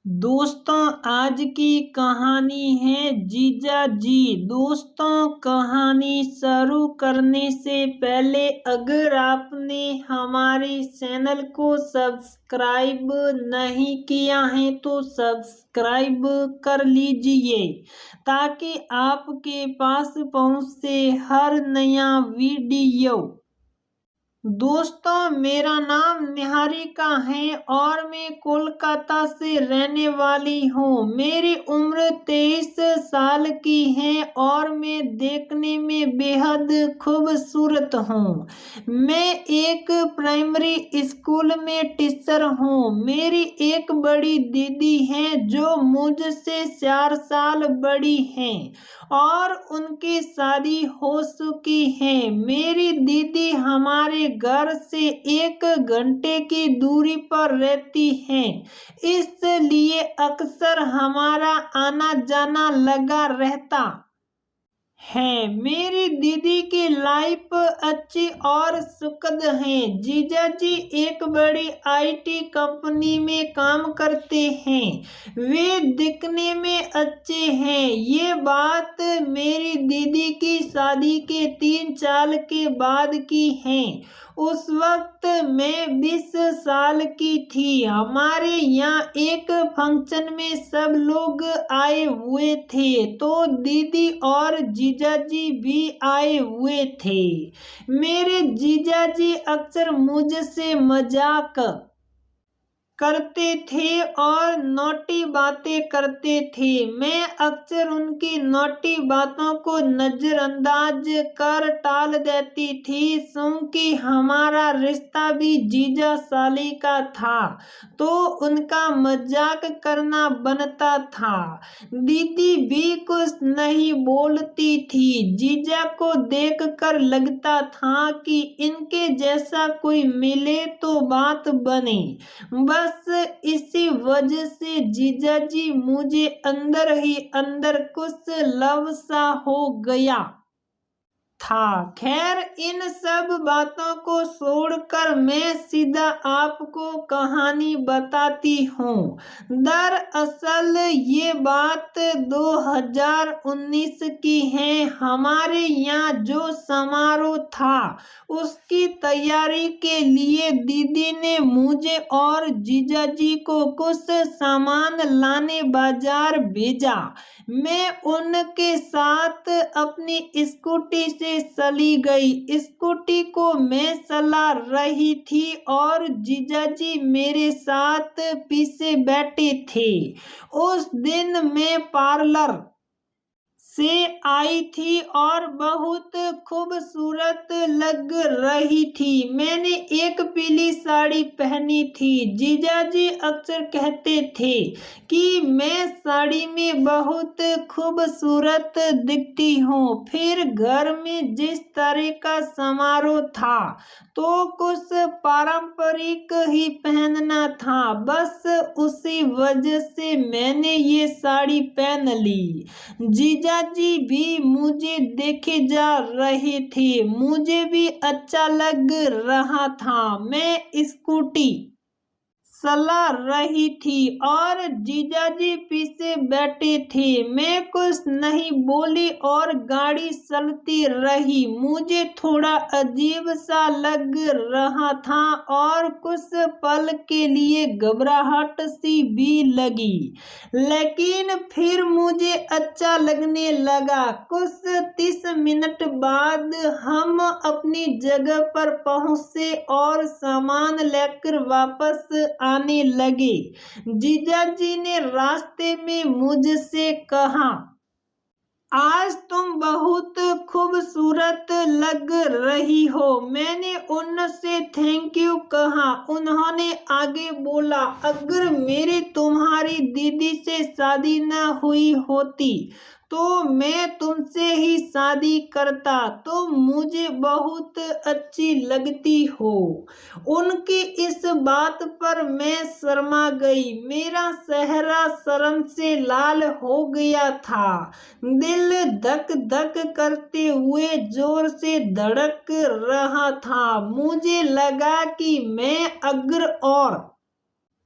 दोस्तों, आज की कहानी है जीजा जी। दोस्तों, कहानी शुरू करने से पहले अगर आपने हमारे चैनल को सब्सक्राइब नहीं किया है तो सब्सक्राइब कर लीजिए ताकि आपके पास पहुंचे हर नया वीडियो। दोस्तों, मेरा नाम निहारिका है और मैं कोलकाता से रहने वाली हूँ। मेरी उम्र 23 साल की है और मैं देखने में बेहद खूबसूरत हूँ। मैं एक प्राइमरी स्कूल में टीचर हूँ। मेरी एक बड़ी दीदी है जो मुझसे 4 साल बड़ी हैं और उनकी शादी हो चुकी है। मेरी दीदी हमारे घर से 1 घंटे की दूरी पर रहती है, इसलिए अक्सर हमारा आना जाना लगा रहता है। मेरी दीदी की लाइफ अच्छी और सुखद है। जीजा जी एक बड़ी IT कंपनी में काम करते हैं। वे दिखने में अच्छे हैं। ये बात मेरी दीदी की शादी के 3 साल के बाद की है। उस वक्त मैं 20 साल की थी। हमारे यहाँ एक फंक्शन में सब लोग आए हुए थे तो दीदी और जीजाजी भी आए हुए थे। मेरे जीजाजी अक्सर मुझसे मजाक करते थे और नोटी बातें करते थे। मैं अक्सर उनकी नोटी बातों को नजरअंदाज कर टाल देती थी क्योंकि हमारा रिश्ता भी जीजा साली का था तो उनका मजाक करना बनता था। दीदी भी कुछ नहीं बोलती थी। जीजा को देखकर लगता था कि इनके जैसा कोई मिले तो बात बने। बस इसी वजह से जीजाजी मुझे अंदर ही अंदर कुछ लव सा हो गया था। खैर, इन सब बातों को छोड़कर मैं सीधा आपको कहानी बताती हूँ। दरअसल ये बात 2019 की है। हमारे यहाँ जो समारोह था उसकी तैयारी के लिए दीदी ने मुझे और जीजाजी को कुछ सामान लाने बाजार भेजा। मैं उनके साथ अपनी स्कूटी से चली गई। स्कूटी को मैं चला रही थी और जीजाजी मेरे साथ पीछे बैठे थे। उस दिन मैं पार्लर से आई थी और बहुत खूबसूरत लग रही थी। मैंने एक पीली साड़ी पहनी थी। जीजाजी अक्सर कहते थे कि मैं साड़ी में बहुत खूबसूरत दिखती हूँ। फिर घर में जिस तरह का समारोह था तो कुछ पारंपरिक ही पहनना था। बस उसी वजह से मैंने ये साड़ी पहन ली। जीजाजी भी मुझे देखे जा रहे थे। मुझे भी अच्छा लग रहा था। मैं स्कूटी चला रही थी और जीजाजी पीछे बैठे थे। मैं कुछ नहीं बोली और गाड़ी चलती रही। मुझे थोड़ा अजीब सा लग रहा था और कुछ पल के लिए घबराहट सी भी लगी, लेकिन फिर मुझे अच्छा लगने लगा। कुछ 30 मिनट बाद हम अपनी जगह पर पहुंचे और सामान लेकर वापस आने लगे। जीजाजी ने रास्ते में मुझसे कहा, आज तुम बहुत खूबसूरत लग रही हो। मैंने उनसे थैंक यू कहा। उन्होंने आगे बोला, अगर मेरी तुम्हारी दीदी से शादी न हुई होती तो मैं तुमसे ही शादी करता। तुम मुझे बहुत अच्छी लगती हो। उनकी इस बात पर मैं शर्मा गई। मेरा चेहरा शर्म से लाल हो गया था। दिल धक धक करते हुए जोर से धड़क रहा था। मुझे लगा कि मैं अगर और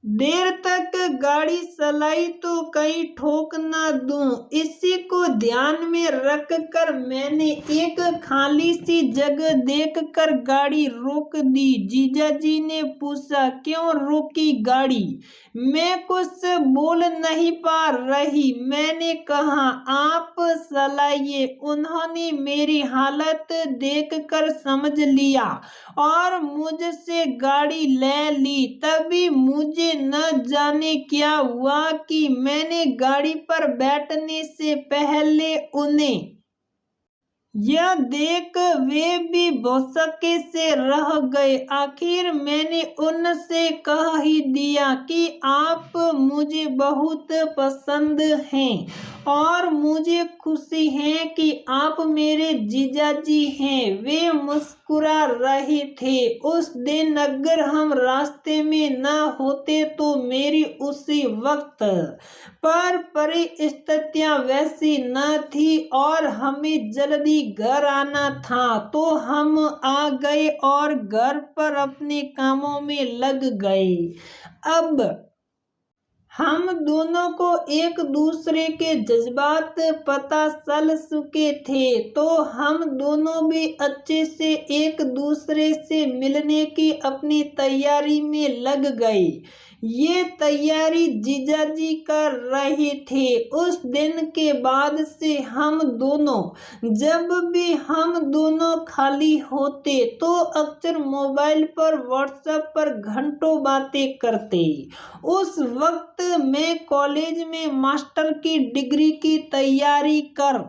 देर तक गाड़ी चलाई तो कहीं ठोक ना दूं, इसी को ध्यान में रख कर मैंने एक खाली सी जगह देखकर गाड़ी रोक दी। जीजाजी ने पूछा, क्यों रोकी गाड़ी? मैं कुछ बोल नहीं पा रही। मैंने कहा, आप चलाइए। उन्होंने मेरी हालत देखकर समझ लिया और मुझसे गाड़ी ले ली। तभी मुझे न जाने क्या हुआ कि मैंने गाड़ी पर बैठने से पहले उन्हें यह देख वे भी भौंचक्के से रह गए। आखिर मैंने उनसे कह ही दिया कि आप मुझे बहुत पसंद हैं और मुझे खुशी है कि आप मेरे जीजाजी हैं। वे मुस्कुरा रहे थे। उस दिन अगर हम रास्ते में न होते तो मेरी उसी वक्त पर परिस्थितियां वैसी न थी और हमें जल्दी घर आना था, तो हम आ गए और घर पर अपने कामों में लग गए। अब हम दोनों को एक दूसरे के जज्बात पता चल चुके थे, तो हम दोनों भी अच्छे से एक दूसरे से मिलने की अपनी तैयारी में लग गए। ये तैयारी जीजाजी कर रहे थे। उस दिन के बाद से हम दोनों, जब भी हम दोनों खाली होते तो अक्सर मोबाइल पर व्हाट्सएप पर घंटों बातें करते। उस वक्त मैं कॉलेज में मास्टर की डिग्री की तैयारी कर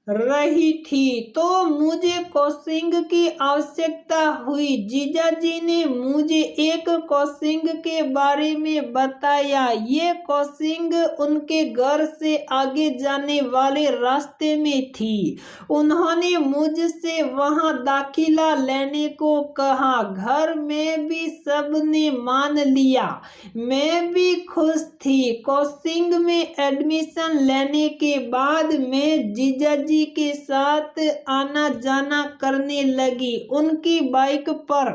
रही थी, तो मुझे कोचिंग की आवश्यकता हुई। जीजाजी ने मुझे एक कोचिंग के बारे में बताया। ये कोचिंग उनके घर से आगे जाने वाले रास्ते में थी। उन्होंने मुझसे वहां दाखिला लेने को कहा। घर में भी सबने मान लिया। मैं भी खुश थी। कोचिंग में एडमिशन लेने के बाद मैं जीजाजी के साथ आना जाना करने लगी। उनकी बाइक पर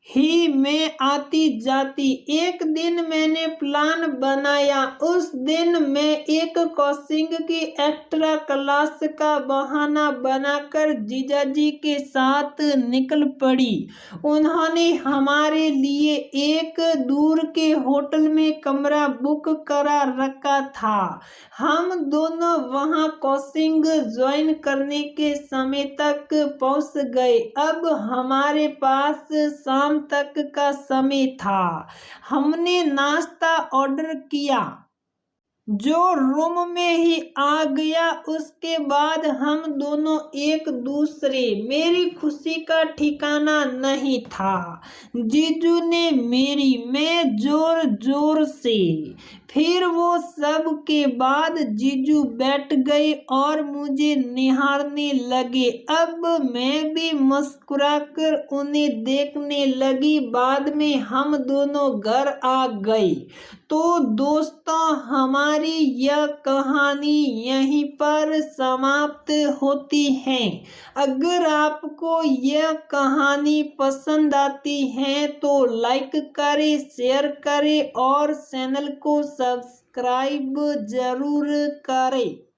ही मैं आती जाती। एक दिन मैंने प्लान बनाया। उस दिन मैं एक कोचिंग की एक्स्ट्रा क्लास का बहाना बनाकर जीजाजी के साथ निकल पड़ी। उन्होंने हमारे लिए एक दूर के होटल में कमरा बुक करा रखा था। हम दोनों वहां कोचिंग ज्वाइन करने के समय तक पहुंच गए। अब हमारे पास शाम तक का समय था। हमने नाश्ता ऑर्डर किया जो रूम में ही आ गया। उसके बाद हम दोनों एक दूसरे, मेरी खुशी का ठिकाना नहीं था। जीजू ने मेरी, मैं जोर जोर से। फिर वो सब के बाद जीजू बैठ गए और मुझे निहारने लगे। अब मैं भी मुस्कुराकर उन्हें देखने लगी। बाद में हम दोनों घर आ गए। तो दोस्तों, हमारी यह कहानी यहीं पर समाप्त होती है। अगर आपको यह कहानी पसंद आती है तो लाइक करें, शेयर करें और चैनल को सब्सक्राइब जरूर करें।